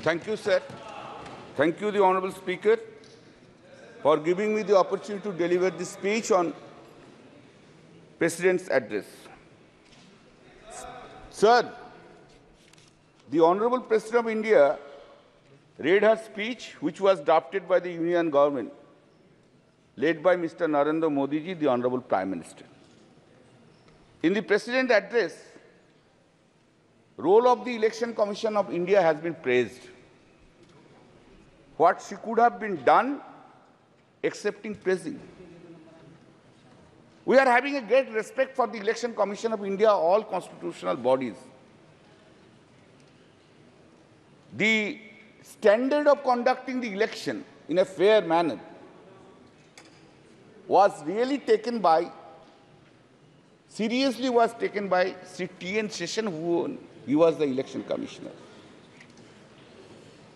Thank you, sir. Thank you, the Honourable Speaker, for giving me the opportunity to deliver this speech on President's address. Sir, the Honourable President of India read her speech, which was drafted by the Union Government, led by Mr. Narendra Modi ji, the Honourable Prime Minister. In the President's address, role of the Election Commission of India has been praised. What she could have been done, excepting praising. We are having a great respect for the Election Commission of India, all constitutional bodies. The standard of conducting the election in a fair manner was really taken by, seriously was taken by Sri T.N. Seshan, he was the election commissioner.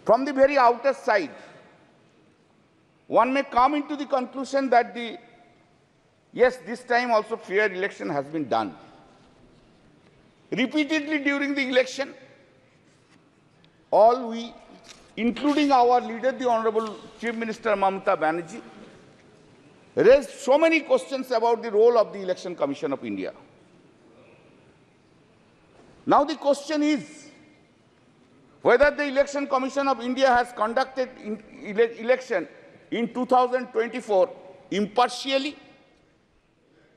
From the very outer side, one may come into the conclusion that yes, this time also fair election has been done. Repeatedly during the election, all we, including our leader, the Honorable Chief Minister Mamata Banerjee, raised so many questions about the role of the Election Commission of India. Now the question is whether the Election Commission of India has conducted election in 2024 impartially.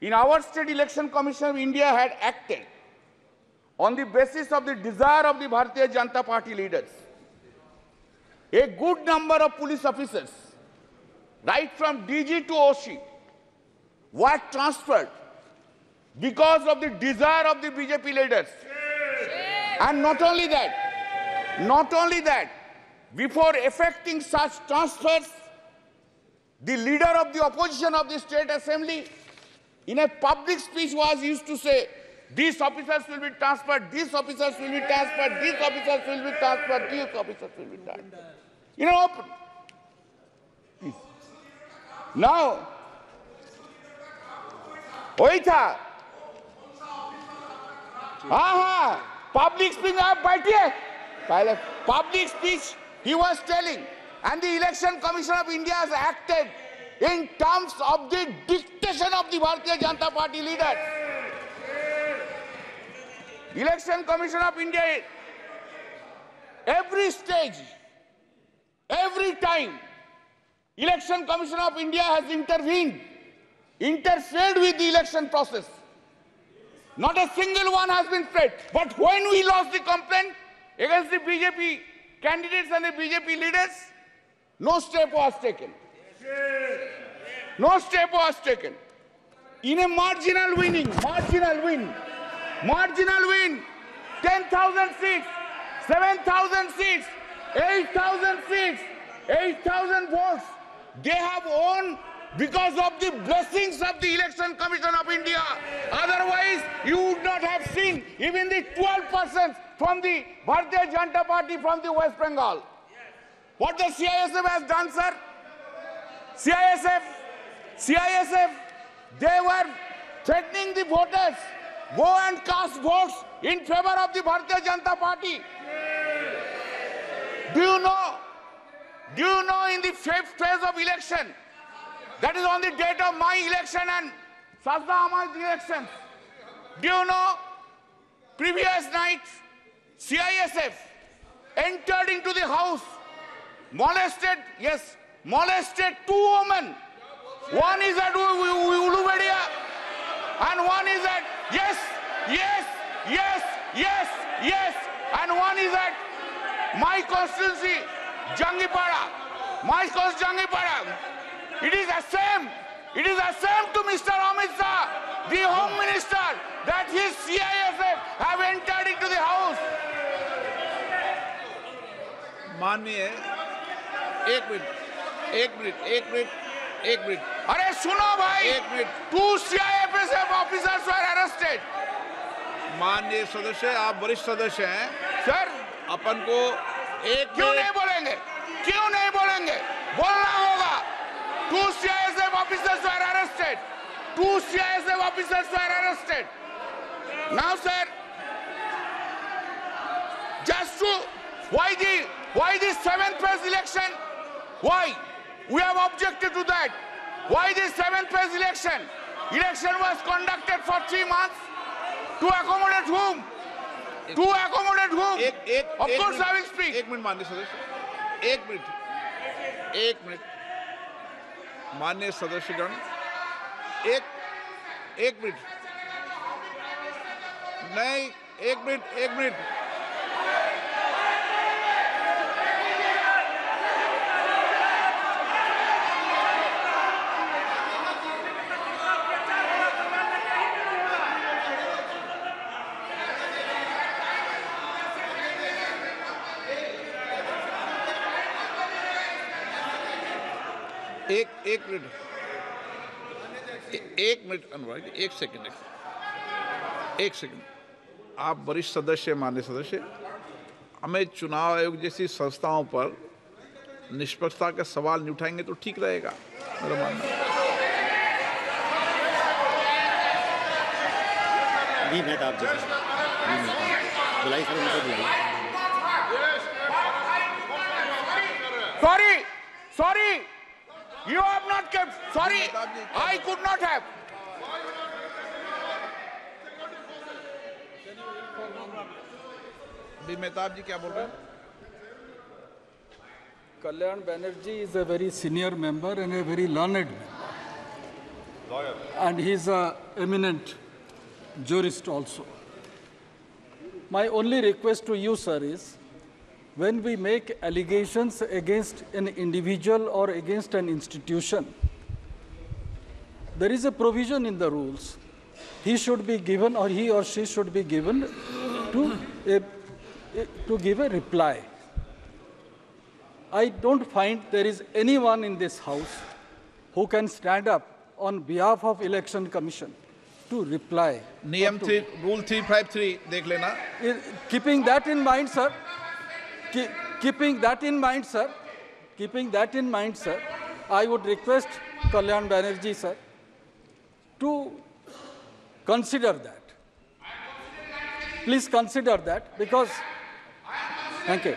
In our state, Election Commission of India had acted on the basis of the desire of the Bharatiya Janata Party leaders. A good number of police officers, right from DG to OC, were transferred because of the desire of the BJP leaders. And not only that, before effecting such transfers, the leader of the opposition of the State Assembly, in a public speech, was used to say, these officers will be transferred, these officers will be transferred, these officers will be transferred, these officers will be transferred. You know, open. Please. Now, Oita. Public speech, public speech, he was telling, and the Election Commission of India has acted in terms of the dictation of the Bharatiya Janata Party leaders. Election Commission of India, every stage, every time, Election Commission of India has interfered with the election process. Not a single one has been paid. But when we lost the complaint against the BJP candidates and the BJP leaders, no step was taken. No step was taken. In a marginal win, 10,000 seats, 7,000 seats, 8,000 seats, 8,000 votes, they have won because of the blessings of the Election Commission of India. Otherwise, you would not have seen even the 12% from the Bharatiya Janata Party from the West Bengal. What the CISF has done, sir? CISF, they were threatening the voters, go and cast votes in favor of the Bharatiya Janata Party. Do you know in the fifth phase of election, that is on the date of my election and Sajda Ahmad's election, do you know, previous night, CISF entered into the house, molested two women. One is at Ulubedia and one is at, yes, and one is at my constituency, Jangipara. It is the same to Mr. Amit Shah, the Home Minister, that his CISF have entered into the house. माननीय एक minute अरे सुनो भाई, एक minute, 2 CISF officers were arrested. माननीय सदस्य, आप वरिष्ठ सदस्य हैं सर, अपन को क्यों नहीं बोलेंगे? बोलना होगा. 2 CISF officers were arrested. Now, sir, just to why the Why this seventh phase election? Why? We have objected to that. Why this seventh phase election? Election was conducted for 3 months. To accommodate whom? To accommodate whom? Of course I will speak. एक minute माननीय सदस्य, एक minute माननीय सदस्यगण, एक minute नहीं, एक minute एक minute अनुराग, एक सेकंड। आप वरिष्ठ सदस्य, माननीय सदस्य, हमें चुनाव आयोग जैसी संस्थाओं पर निष्पक्षता के सवाल नहीं उठाएंगे तो ठीक रहेगा, मेरा मानना है। Sorry, you have not kept. Sorry, I could not have. Mehtab जी क्या बोल रहे हैं? Kalyan Banerjee is a very senior member and a very learned lawyer. And he is an eminent jurist also. My only request to you, sir, is when we make allegations against an individual or against an institution, there is a provision in the rules. He should be given, or he or she should be given to give a reply. I don't find there is anyone in this House who can stand up on behalf of Election Commission to reply. नियम 3, rule 353 देख लेना। Keeping that in mind, sir, I would request Kalyan Banerjee, sir, to consider that. Please consider that, because, thank you.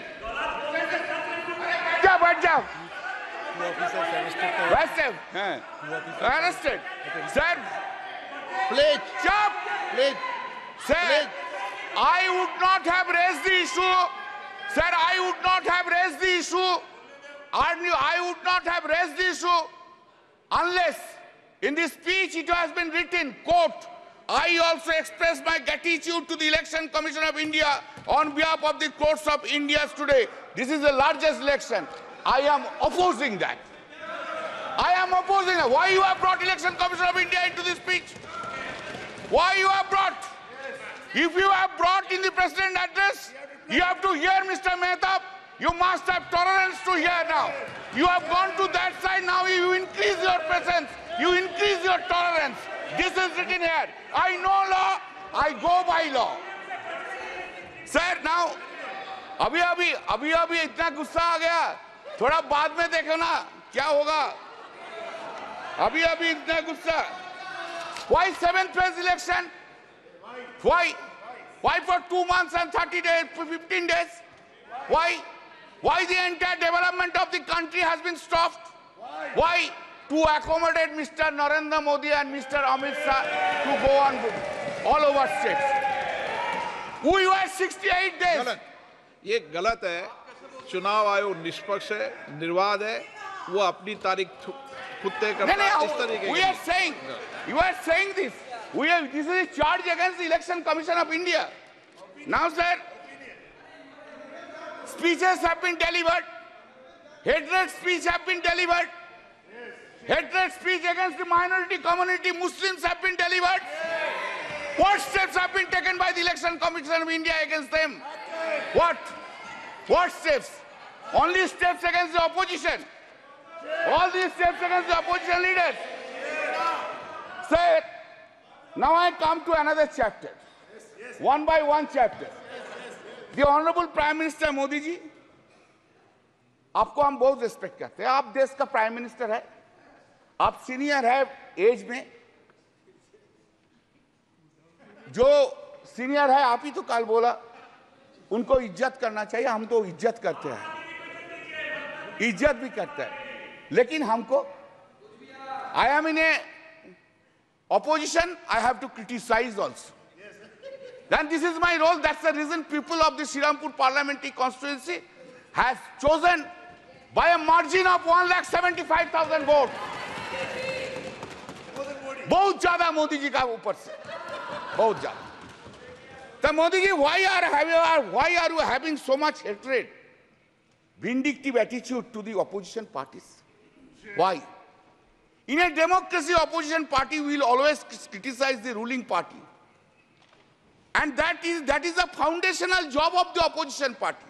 बैठ जाओ। Arrested. Sir, please stop. Sir, I would not have raised the issue. Sir, I would not have raised the issue. I would not have raised the issue unless in this speech it has been written, quote, I also express my gratitude to the Election Commission of India on behalf of the courts of India today. This is the largest election. I am opposing that. Why you have brought Election Commission of India into this speech? Why you have brought? If you have brought in the President address, you have to hear Mr. Mehtab. You must have tolerance to hear now. You have gone to that side, now you increase your presence. You increase your tolerance. This is written here. I know law, I go by law. Sir, now, अभी इतना गुस्सा आ गया, थोड़ा बाद में देखो ना क्या होगा। अभी इतना गुस्सा। Why 7th phase election? Why for 2 months and 30 days, 15 days? Why the entire development of the country has been stopped? Why? To accommodate Mr. Narendra Modi and Mr. Amit Shah to go on all over states. We were 68 days. ये गलत है। चुनाव आयोग निष्पक्ष है, निर्वाध है, वो अपनी तारीख खुद तय करता है। इस तरीके We are saying, you are saying this. This is a charge against the Election Commission of India. Now, sir, speeches have been delivered. Hatred speech have been delivered. Hatred speech against the minority community, Muslims have been delivered. What steps have been taken by the Election Commission of India against them? What steps? Only steps against the opposition. All these steps against the opposition leaders. Sir, now I come to another chapter. One by one chapter. The Honorable Prime Minister Modi ji, आपको हम बहुत respect करते हैं। आप देश का prime minister है, आप सीनियर है एज में, जो सीनियर है आप ही तो कल बोला उनको इज्जत करना चाहिए, हम तो इज्जत करते हैं। इज्जत भी करता है, लेकिन हमको I am in a opposition, I have to criticize also. Then this is my role. That's the reason people of the Srirampur parliamentary constituency has chosen by a margin of 1,75,000 votes. बहुत ज्यादा मोदी जी का ऊपर से, बहुत ज्यादा. So Modi ji, why are you having so much hatred, vindictive attitude to the opposition parties? Why? In a democracy, opposition party will always criticize the ruling party. And that is the foundational job of the opposition party.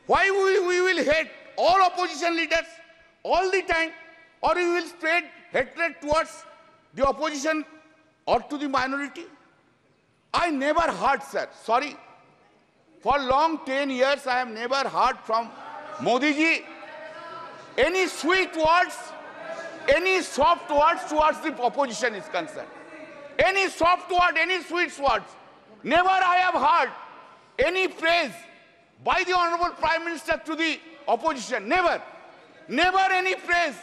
Why we will hate all opposition leaders all the time, or we will spread hatred towards the opposition or to the minority? I never heard, sir, sorry, for long 10 years I have never heard from Modi ji any sweet words, any soft words towards the opposition is concerned. Any soft word, any sweet words. Never I have heard any praise by the Honorable Prime Minister to the opposition. Never. Never any praise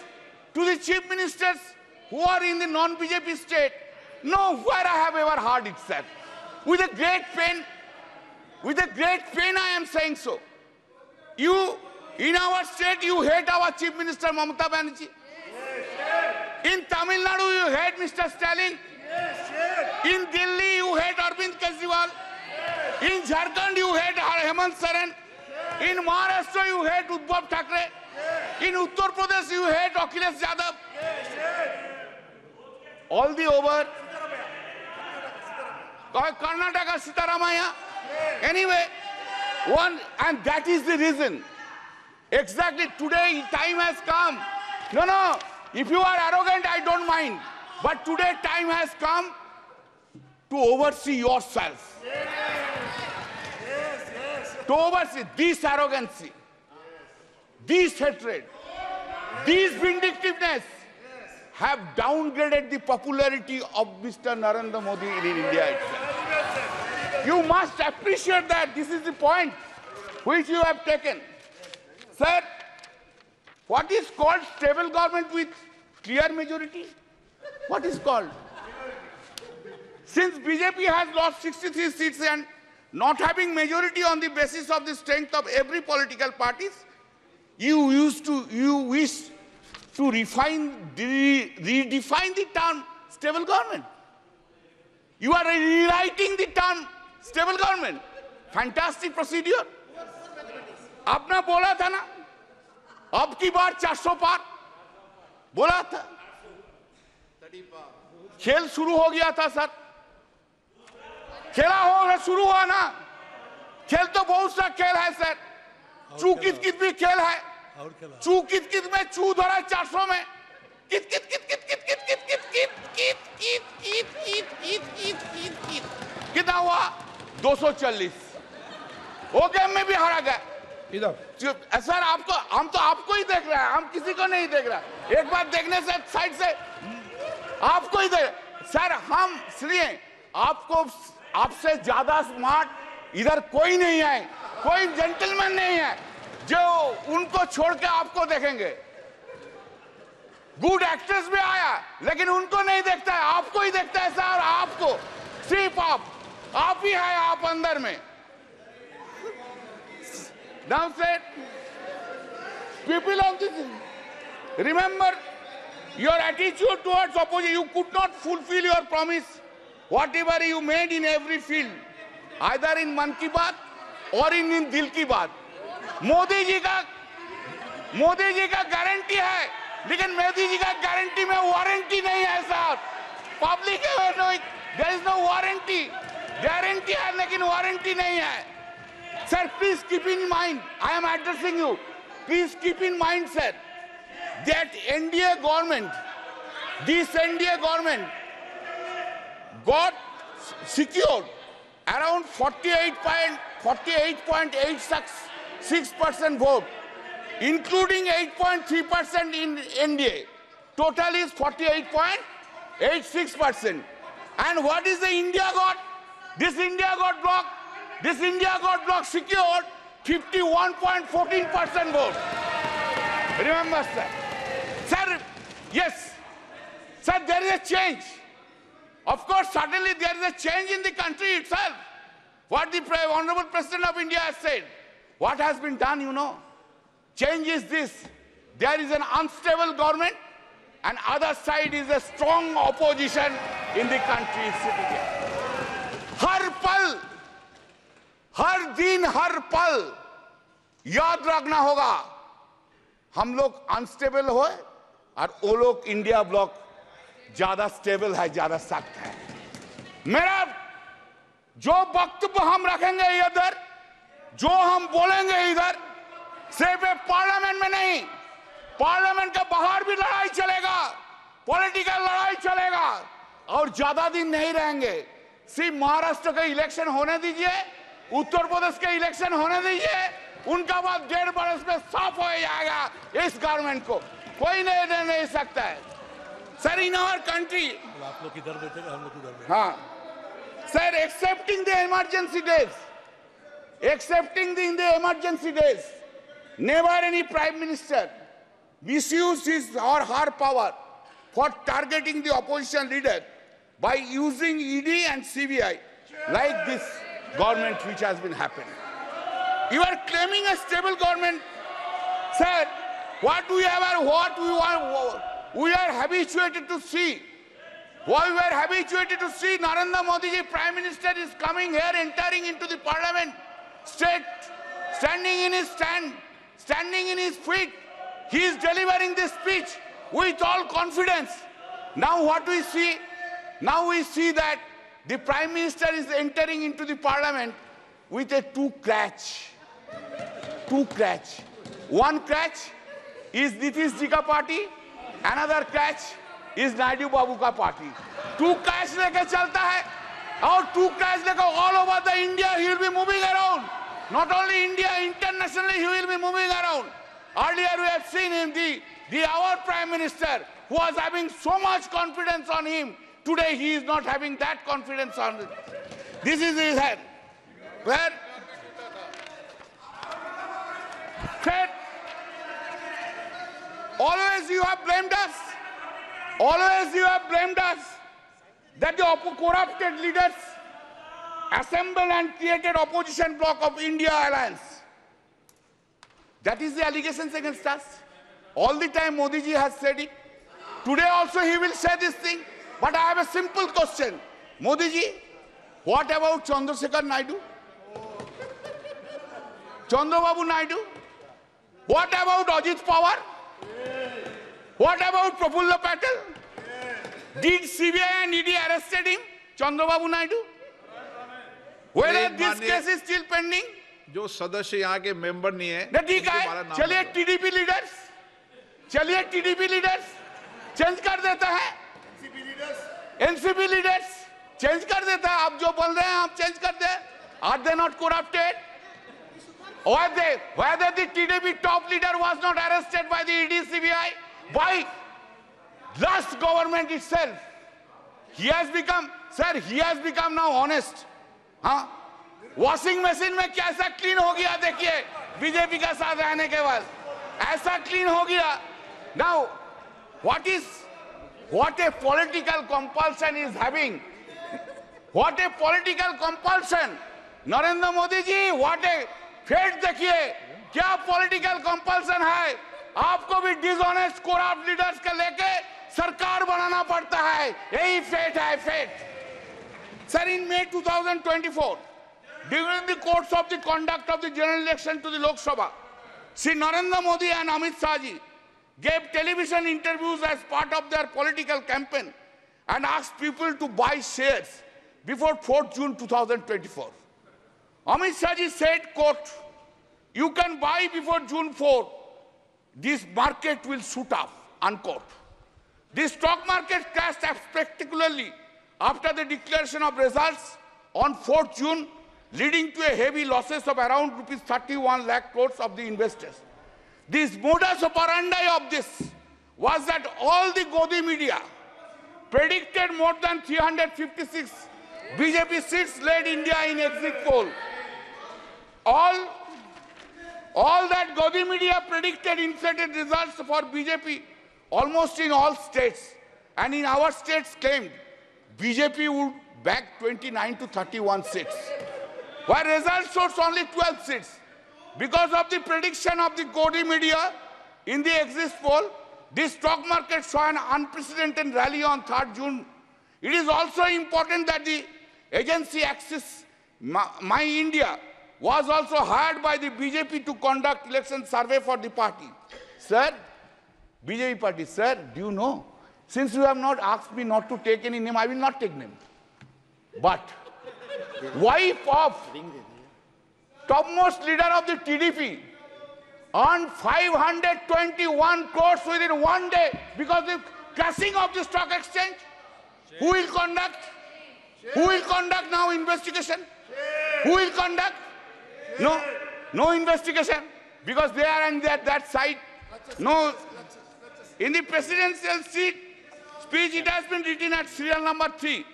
to the chief ministers who are in the non-BJP state. Nowhere I have ever heard it, sir. With a great pain I am saying so. You, in our state, you hate our chief minister Mamata Banerjee. In Tamil Nadu, you hate Mr. Stalin. In Delhi, you hate Arvind Kejriwal. In Jharkhand, you hate Hemant Soren. In Maharashtra, you hate Uddhav Thackeray. In Uttar Pradesh, you hate Akhilesh Yadav. All the over. Karnataka, Sitaramaya. Anyway, and that is the reason. Exactly today, time has come. No. If you are arrogant, I don't mind. But today, time has come to oversee yourself. To oversee this arrogancy, this hatred, this vindictiveness have downgraded the popularity of Mr. Narendra Modi in India itself. You must appreciate that. This is the point which you have taken. Sir, what is called stable government with clear majority? What is called? Since BJP has lost 63 seats and not having majority on the basis of the strength of every political parties, you wish to redefine the term stable government. You are rewriting the term stable government. Fantastic procedure. आपने बोला था ना, अब की बार 400 पार बोला था. खेल शुरू हो गया था सर. शुरू हुआ ना. खेल तो बहुत सा खेल है सर. चू कित कित भी खेल है. चू कित कित में चू धरा 400 में. कित कित कित कित कित कित कित कित कित कित कित कित कित कित कित कित कितना हुआ? 240. वो गेम में भी हारा गया. इधर सर आपको, हम तो आपको ही देख रहे हैं, हम किसी को नहीं देख रहा. एक बार देखने से साइड से आपको ही देख. सर हम इसलिए आपको, आपसे ज्यादा स्मार्ट इधर कोई नहीं है, कोई जेंटलमैन नहीं है जो उनको छोड़ के आपको देखेंगे. गुड एक्टर्स भी आया लेकिन उनको नहीं देखता है, आपको ही देखता है सर. आपको सिर्फ आप ही है, आप अंदर में. Now said, people of this, remember your attitude towards opposition. You could not fulfill your promise, whatever you made in every field, either in Man Ki Baat or in Dil Ki Baat. Modi ji का guarantee है, लेकिन मोदी जी का guarantee में warranty नहीं है साहब. Public there is no warranty. Guarantee है लेकिन वारंटी नहीं है. Sir, please keep in mind, I am addressing you. Please keep in mind, sir, that NDA government, this NDA government got secured around 48.86% vote, including 8.3% in NDA. Total is 48.86%. And what is the India got? This India got blocked secured 51.14% vote. Remember, sir. Sir, yes. Sir, there is a change. Of course, suddenly there is a change in the country itself. What the Honorable President of India has said. What has been done, you know? Change is this. There is an unstable government, and other side is a strong opposition in the country sitting here. हर पल, हर दिन, हर पल याद रखना होगा, हम लोग unstable हो और वो लोग इंडिया ब्लॉक ज्यादा स्टेबल है, ज्यादा सख्त है। मेरा जो वक्तव्य हम रखेंगे इधर, जो हम बोलेंगे इधर, सिर्फ पार्लियामेंट में नहीं, पार्लियामेंट के बाहर भी लड़ाई चलेगा, पॉलिटिकल लड़ाई चलेगा, और ज्यादा दिन नहीं रहेंगे। सिर्फ महाराष्ट्र का इलेक्शन होने दीजिए, उत्तर प्रदेश के इलेक्शन होने दीजिए, उनका बाद 1.5 बरस में साफ हो जाएगा इस गवर्नमेंट को, कोई नहीं सकता है। सर, इन आवर कंट्री, आप लोग किधर बैठेगा, हम लोग किधर बैठेंगे। हाँ sir, accepting the emergency days, never any prime minister misused his or her power for targeting the opposition leader by using ED and CBI like this government which has been happening. You are claiming a stable government, sir. What we are habituated to see. What we are habituated to see, Narendra Modi ji, Prime Minister, is coming here, entering into the Parliament, standing in his stand, standing in his feet. He is delivering this speech with all confidence. Now what we see? Now we see that the Prime Minister is entering into the Parliament with a two crutch. One crutch is Nitish ji ka party, another crutch is Naidu Babu ka party. Two crutch leke chalta hai, और two crutch leke all over the India he will be moving around. Not only India, internationally he will be moving around. Earlier we have seen him, our Prime Minister, who was having so much confidence on him. Today he is not having that confidence on him. This is his head. Where? Said, always you have blamed us. Always you have blamed us that the corrupted leaders assembled and created opposition bloc of India Alliance. That is the allegations against us. All the time Modi ji has said it. Today also he will say this thing. But I have a simple question. Modi ji, what about Chandrasekhar Naidu? Chandrababu Naidu? What about Ajit Pawar? What about Prafulla Patel? Did CBI and ED arrested him, Chandrababu Naidu? Whether this case is still pending? जो सदस्य यहाँ के member नहीं है, ठीक है, चलिए TDP leaders change कर देता है, एनसीपी लीडर्स चेंज कर देता है। आप जो बोल रहे हैं आप चेंज कर दे। Are they not corrupted? Whether the TDP top leader was not arrested by the ED CBI, by last government itself, he has become now honest. हाँ, वॉशिंग मशीन में कैसा क्लीन हो गया देखिए, बीजेपी का साथ रहने के बाद ऐसा क्लीन हो गया। Now, what a political compulsion is having. What a political compulsion. Narendra Modi ji, what a fate देखिए, क्या political compulsion है। आपको भी dishonest corrupt leaders के लेके सरकार बनाना पड़ता है, यही fate है, fate. Sir, in May 2024, during the course of the conduct of the general election to the Lok Sabha, Shri Narendra Modi and Amit Shah ji gave television interviews as part of their political campaign and asked people to buy shares before 4th June 2024. Amit Shah ji said, quote, "You can buy before June 4. This market will shoot up," unquote. The stock market crashed spectacularly after the declaration of results on 4th June, leading to a heavy losses of around rupees 31 lakh crores of the investors. This modus operandi of this was that all the Godi media predicted more than 356 BJP seats led India in exit poll. All all that Gaudy media predicted inflated results for BJP almost in all states, and in our states claimed BJP would bag 29 to 31 seats, while results showed only 12 seats. Because of the prediction of the Gaudy media in the exit poll, the stock market saw an unprecedented rally on 3rd June. It is also important that the agency Axis My India was also hired by the BJP to conduct election survey for the party. Sir, BJP party, sir, do you know? Since you have not asked me not to take any name, I will not take name. But wife of topmost leader of the TDP earned 521 crores within one day because of the crashing of the stock exchange. Who will conduct? Who will conduct now investigation? Who will conduct? No investigation, because they are on that side. No. In the presidential speech, it has been written at serial number 3.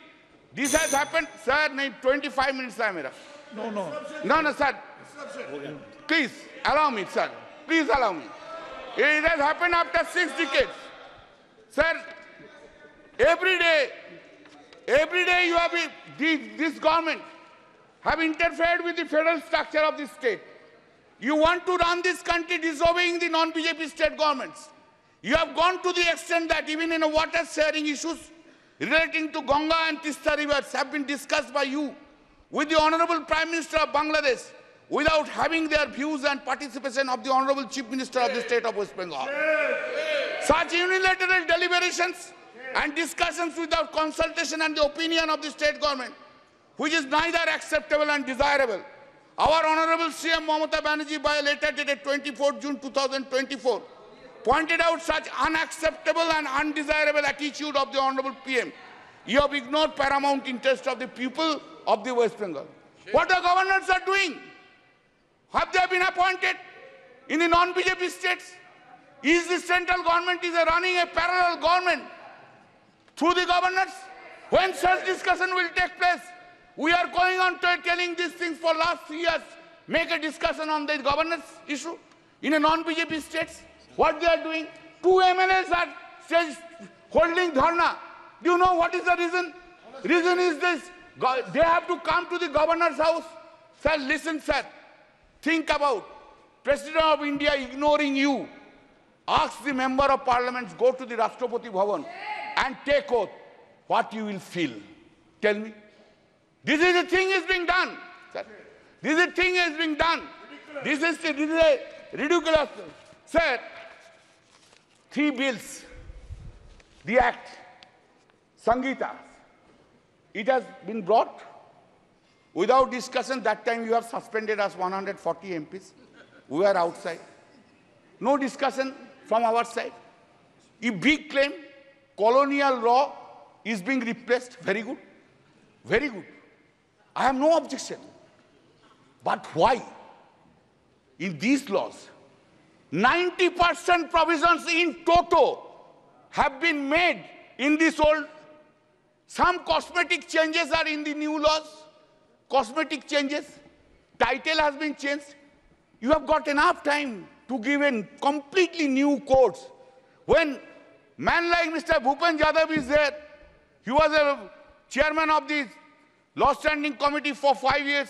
This has happened, sir. 25 minutes hai mera. No, sir. Please allow me, sir. Please allow me. It has happened after 6 decades, sir. Every day you have this government have interfered with the federal structure of the state. You want to run this country disobeying the non-BJP state governments. You have gone to the extent that even in water sharing issues relating to Ganga and Tista rivers have been discussed by you with the Honorable Prime Minister of Bangladesh without having their views and participation of the Honorable Chief Minister of the state of West Bengal. Such unilateral deliberations and discussions without consultation and the opinion of the state government, which is neither acceptable and desirable. Our Honorable CM Mamata Banerjee, by a letter dated 24 June 2024, pointed out such unacceptable and undesirable attitude of the Honorable PM. You have ignored paramount interest of the people of the West Bengal. What the governors are doing? Have they been appointed in the non-BJP states? Is the central government running a parallel government through the governors? When such discussion will take place? We are going on telling these things for last 3 years. Make a discussion on the governance issue in a non-BJP states. What they are doing? 2 MLAs are holding dharna. Do you know what is the reason? Reason is this. They have to come to the governor's house. Sir, listen, sir. Think about President of India ignoring you. Ask the member of parliament, go to the Rashtrapati Bhavan and take oath. What you will feel? Tell me. This is the thing is being done. Sir. This is the thing is being done. This is a ridiculous. Sir, 3 bills, the act, Sangeeta, it has been brought without discussion. That time you have suspended us 140 MPs. We were outside. No discussion from our side. A big claim, colonial law is being replaced. Very good. Very good. I have no objection. But why? In these laws, 90% provisions in toto have been made in this old. Some cosmetic changes are in the new laws. Cosmetic changes. Title has been changed. You have got enough time to give in completely new codes. When man like Mr. Bhupen Yadav is there, he was a chairman of the Law Standing Committee for 5 years.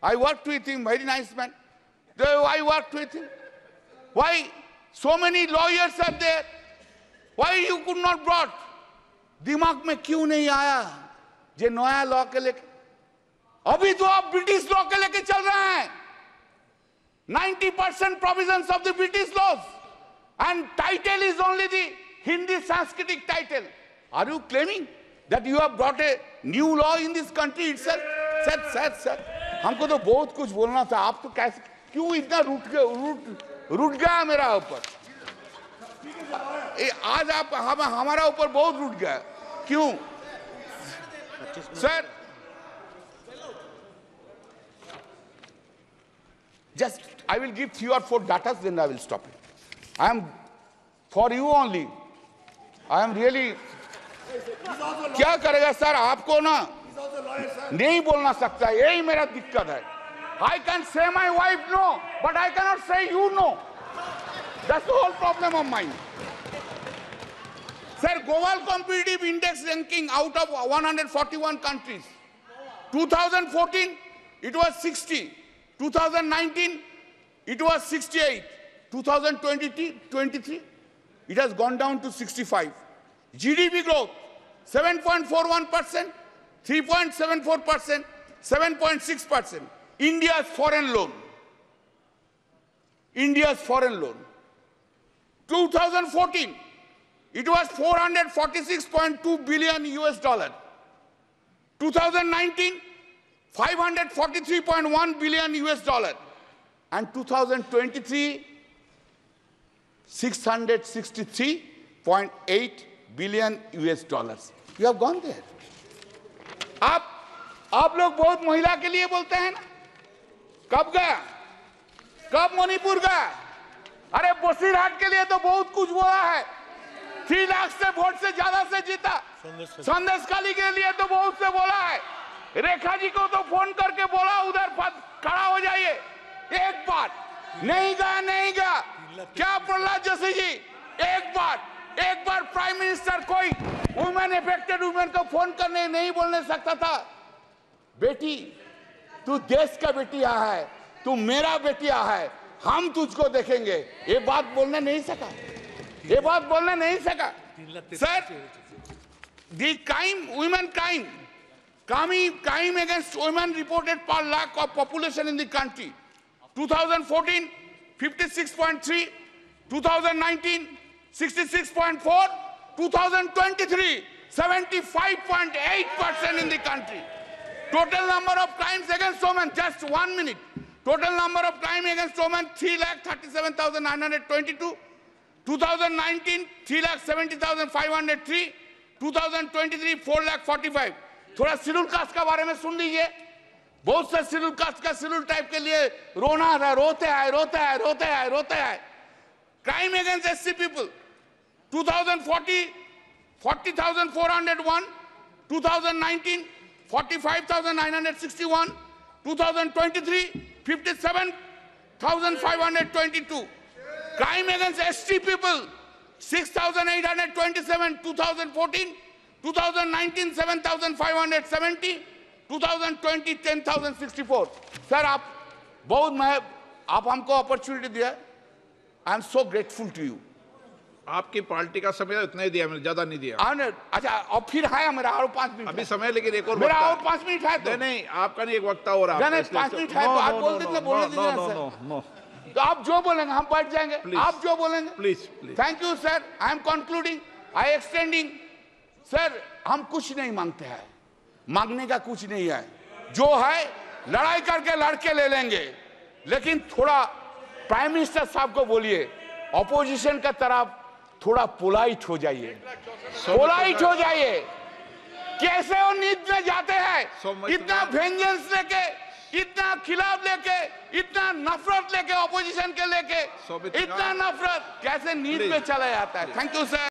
I worked with him, very nice man. I worked with him. Why so many lawyers are there? Why you could not brought? दिमाग में क्यों नहीं आया जे नया law के लेके? अभी तो आप ब्रिटिश लॉ के लेके चल रहे हैं. 90% provisions of the British laws, and title is only the Hindi Sanskritic title. Are you claiming that you have brought a new law in this country itself? Sir, हमको तो बहुत कुछ बोलना था. आप तो कैसे क्यों इतना रूठ गया मेरा ऊपर? आज आप हमारा ऊपर बहुत रूठ गया. क्यों? Sir, just I will give 3 or 4 data, then I will stop it. I am for you only. I am really. क्या करेगा सर? आपको ना नहीं बोलना सकता. यही मेरा दिक्कत है. I can say my wife no, but I cannot say you no. That's the whole problem of mine. Sir, Global Competitive Index ranking out of 141 countries. 2014, it was 60. 2019, it was 68. 2023, it has gone down to 65. GDP growth, 7.41%, 3.74%, 7.6%. India's foreign loan. 2014, it was 446.2 billion US dollar. 2019, 543.1 billion US dollar. And 2023, 663.8 billion US dollars. You have gone there. आप लोग बहुत महिला के लिए बोलते हैं ना? कब गया? कब मणिपुर गया? अरे बसीरहाट के लिए तो बहुत कुछ बोला है। 3 लाख से वोट से ज्यादा से जीता। संदेशखाली के लिए तो बहुत से बोला है। रेखा जी को तो फोन करके बोला उधर खड़ा हो जाइए। एक बार नहीं गया। क्या प्रहलाद जोशी जी, एक बार प्राइम मिनिस्टर कोई वुमेन अफेक्टेड वुमेन को फोन करने नहीं बोलने सकता था? बेटी, तू देश का बेटिया है, तू मेरा बेटिया है, हम तुझको देखेंगे। ये बात बोलने नहीं सका। Sir, the women crime against women reported per lakh of population in the country. 2014, 56.3, 2019, 66.4, 2023, 75.8% in the country. Total number of crimes against women, just 1 minute. Total number of crimes against women, 3,37,922. 2019, 3,70,503. 2023, 4,45,000. थोड़ा schedule caste के बारे में सुन लीजिए। बहुत से schedule caste का schedule type के लिए रोते हैं। Crime against SC people, 2040, 40,401. 2019, 45,961. 2023, 57,522. Crime against ST people, 6,827. 2014, 2019, 7,570. 2020, 10,064. Sir, आप हमको अपॉर्चुनिटी दिया। I am so grateful to you. आपकी पार्टी का समय इतना ही दिया, मैंने ज्यादा नहीं दिया। अच्छा, और फिर है मेरा और 5 मिनट अभी समय, लेकिन एक और मेरा और 5 मिनट है तो नहीं, आपका नहीं, एक वक्ता और आप 5 मिनट है तो आप बोल दीजिए, बोलने दीजिए सर। तो आप जो बोलेंगे हम बैठ जाएंगे। आप जो बोलेंगे please. Thank you sir. I am concluding, I extending. Sir, हम कुछ नहीं मांगते हैं, मांगने का कुछ नहीं है। जो है लड़ाई करके लड़के ले लेंगे, लेकिन थोड़ा प्राइम मिनिस्टर साहब को बोलिए ऑपोजिशन का तरफ थोड़ा पोलाइट हो जाइए। कैसे वो नींद में जाते हैं, इतना वेंजेंस लेके, इतना खिलाफ लेके, इतना नफरत लेके, ऑपोजिशन के लेके इतना नफरत कैसे नींद में चला जाता है। Thank you sir.